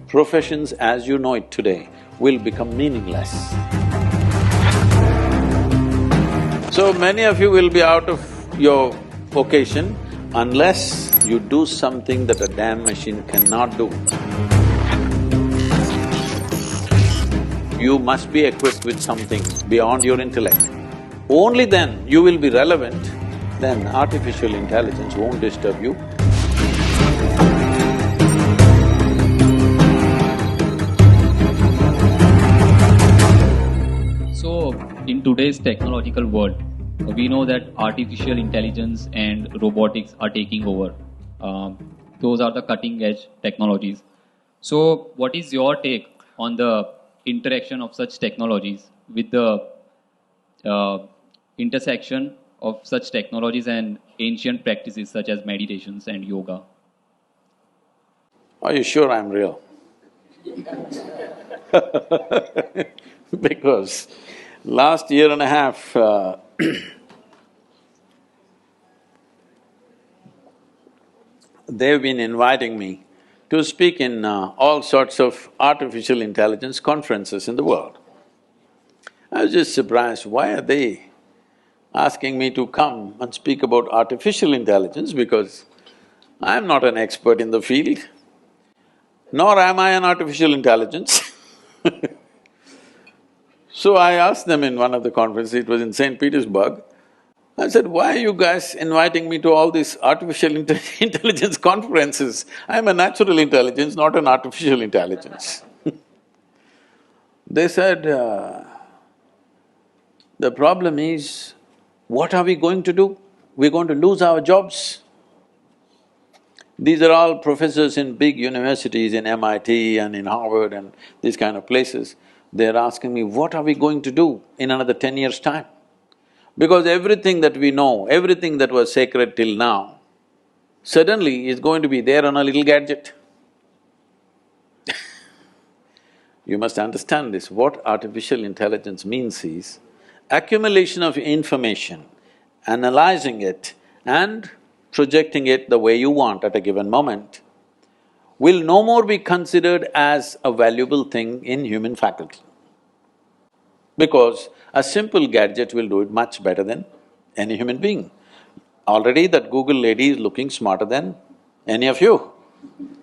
Professions as you know it today will become meaningless. So many of you will be out of your vocation unless you do something that a damn machine cannot do. You must be equipped with something beyond your intellect. Only then you will be relevant, then artificial intelligence won't disturb you. So, in today's technological world, we know that artificial intelligence and robotics are taking over. Those are the cutting edge technologies. So, what is your take on the interaction of such technologies with the intersection of such technologies and ancient practices such as meditations and yoga? Are you sure I'm real? Because last year and a half, they've been inviting me to speak in all sorts of artificial intelligence conferences in the world. I was just surprised, why are they asking me to come and speak about artificial intelligence, because I'm not an expert in the field, nor am I an artificial intelligence. So I asked them in one of the conferences, it was in St. Petersburg, I said, why are you guys inviting me to all these artificial intelligence conferences? I'm a natural intelligence, not an artificial intelligence. They said, the problem is, what are we going to do? We're going to lose our jobs. These are all professors in big universities in MIT and in Harvard and these kind of places. They're asking me, what are we going to do in another 10 years' time? Because everything that we know, everything that was sacred till now, suddenly is going to be there on a little gadget. You must understand this, what artificial intelligence means is accumulation of information, analyzing it and projecting it the way you want at a given moment, will no more be considered as a valuable thing in human faculty. Because a simple gadget will do it much better than any human being. Already that Google lady is looking smarter than any of you,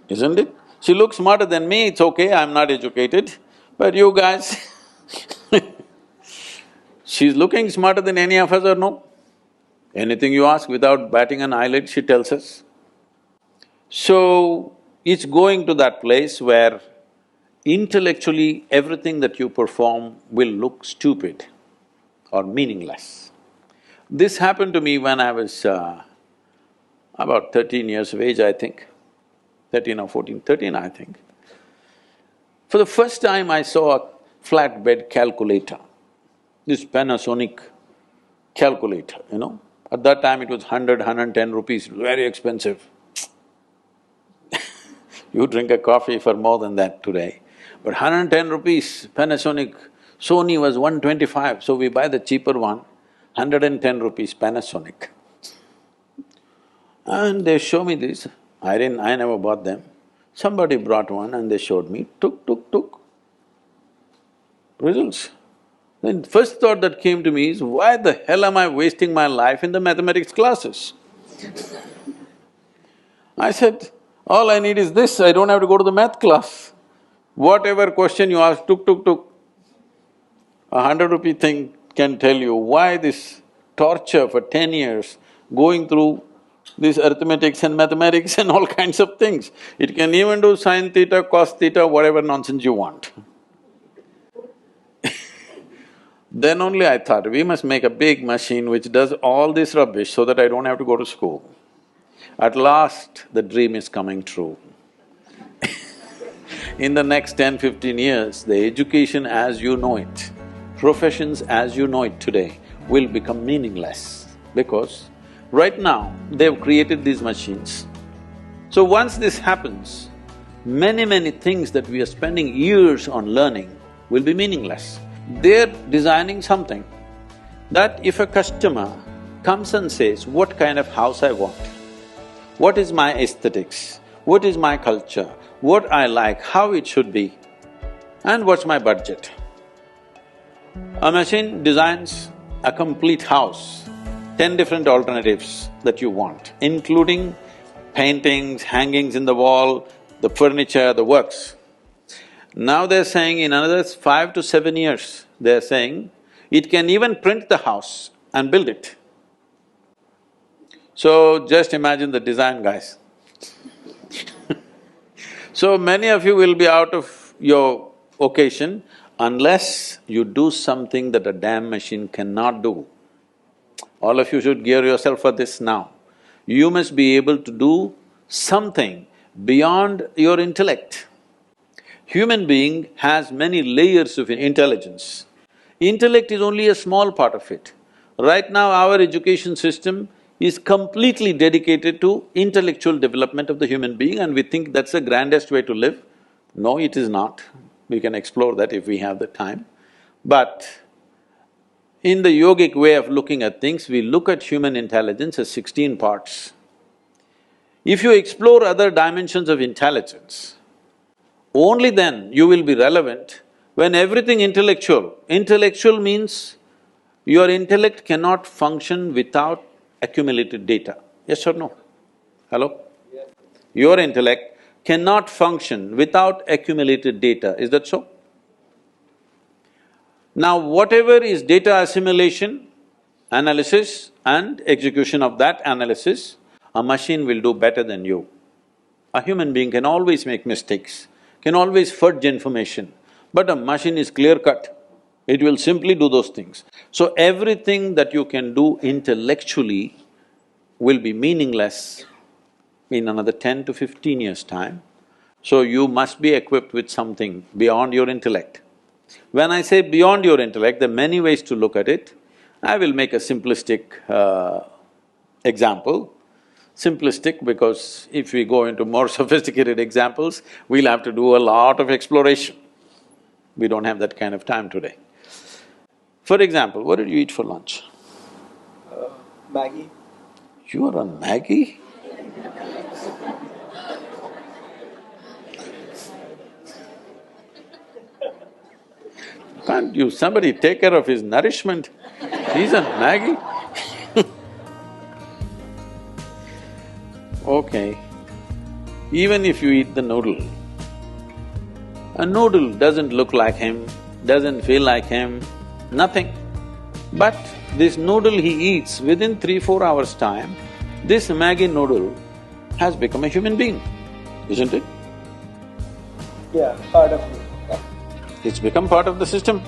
isn't it? She looks smarter than me, it's okay, I'm not educated, but you guys she's looking smarter than any of us or no? Anything you ask, without batting an eyelid, she tells us. So, it's going to that place where intellectually everything that you perform will look stupid or meaningless. This happened to me when I was about 13 years of age, I think, 13 or 14, 13 I think. For the first time I saw a flatbed calculator, this Panasonic calculator, you know. At that time it was 110 rupees, very expensive. You drink a coffee for more than that today. But 110 rupees, Panasonic, Sony was 125, so we buy the cheaper one, 110 rupees Panasonic. And they show me this, I never bought them. Somebody brought one and they showed me, took, results. Then first thought that came to me is, why the hell am I wasting my life in the mathematics classes? I said, all I need is this, I don't have to go to the math class. Whatever question you ask, took. A 100-rupee thing can tell you why this torture for 10 years, going through this arithmetics and mathematics and all kinds of things. It can even do sin theta, cos theta, whatever nonsense you want. Then only I thought, we must make a big machine which does all this rubbish so that I don't have to go to school. At last, the dream is coming true. In the next 10-15 years, the education as you know it, professions as you know it today will become meaningless, because right now they've created these machines. So once this happens, many things that we are spending years on learning will be meaningless. They're designing something that if a customer comes and says, what kind of house I want, what is my aesthetics, what is my culture, what I like, how it should be, and what's my budget. A machine designs a complete house, 10 different alternatives that you want, including paintings, hangings in the wall, the furniture, the works. Now they're saying in another 5 to 7 years, they're saying it can even print the house and build it. So just imagine the design, guys. So many of you will be out of your occasion unless you do something that a damn machine cannot do. All of you should gear yourself for this now. You must be able to do something beyond your intellect. Human being has many layers of intelligence. Intellect is only a small part of it. Right now, our education system is completely dedicated to intellectual development of the human being, and we think that's the grandest way to live. No, it is not. We can explore that if we have the time. But in the yogic way of looking at things, we look at human intelligence as 16 parts. If you explore other dimensions of intelligence, only then you will be relevant when everything intellectual. Intellectual means your intellect cannot function without accumulated data. Yes or no? Hello? Yes. Your intellect cannot function without accumulated data, is that so? Now, whatever is data assimilation, analysis and execution of that analysis, a machine will do better than you. A human being can always make mistakes, can always fudge information, but a machine is clear-cut. It will simply do those things. So everything that you can do intellectually will be meaningless in another 10 to 15 years' time. So you must be equipped with something beyond your intellect. When I say beyond your intellect, there are many ways to look at it. I will make a simplistic example. Simplistic because if we go into more sophisticated examples, we'll have to do a lot of exploration. We don't have that kind of time today. For example, what did you eat for lunch? Maggie. You are on Maggie? Can't you… somebody take care of his nourishment? He's on Maggie? Okay, even if you eat the noodle, a noodle doesn't look like him, doesn't feel like him, nothing. But this noodle he eats, within 3-4 hours' time, this Maggi noodle has become a human being, isn't it? Yeah, part of it. Yeah. It's become part of the system.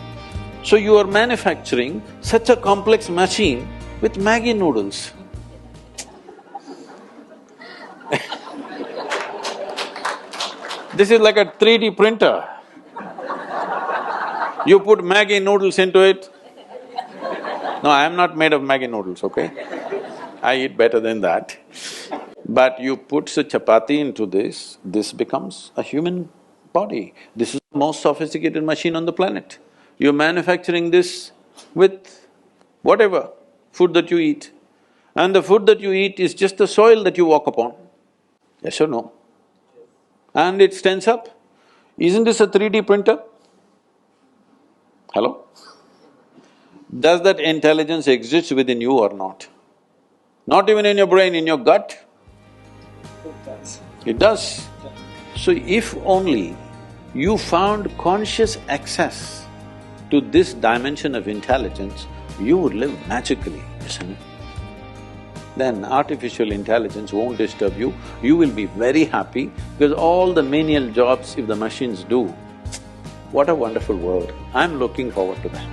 So you are manufacturing such a complex machine with Maggi noodles. This is like a 3D printer. You put Maggi noodles into it. No, I am not made of Maggi noodles, okay? I eat better than that. But you put a chapati into this becomes a human body. This is the most sophisticated machine on the planet. You're manufacturing this with whatever food that you eat. And the food that you eat is just the soil that you walk upon. Yes or no? And it stands up. Isn't this a 3D printer? Hello? Does that intelligence exist within you or not? Not even in your brain, in your gut? It does. It does. So if only you found conscious access to this dimension of intelligence, you would live magically, isn't it? Then artificial intelligence won't disturb you, you will be very happy because all the menial jobs if the machines do, what a wonderful world. I'm looking forward to that.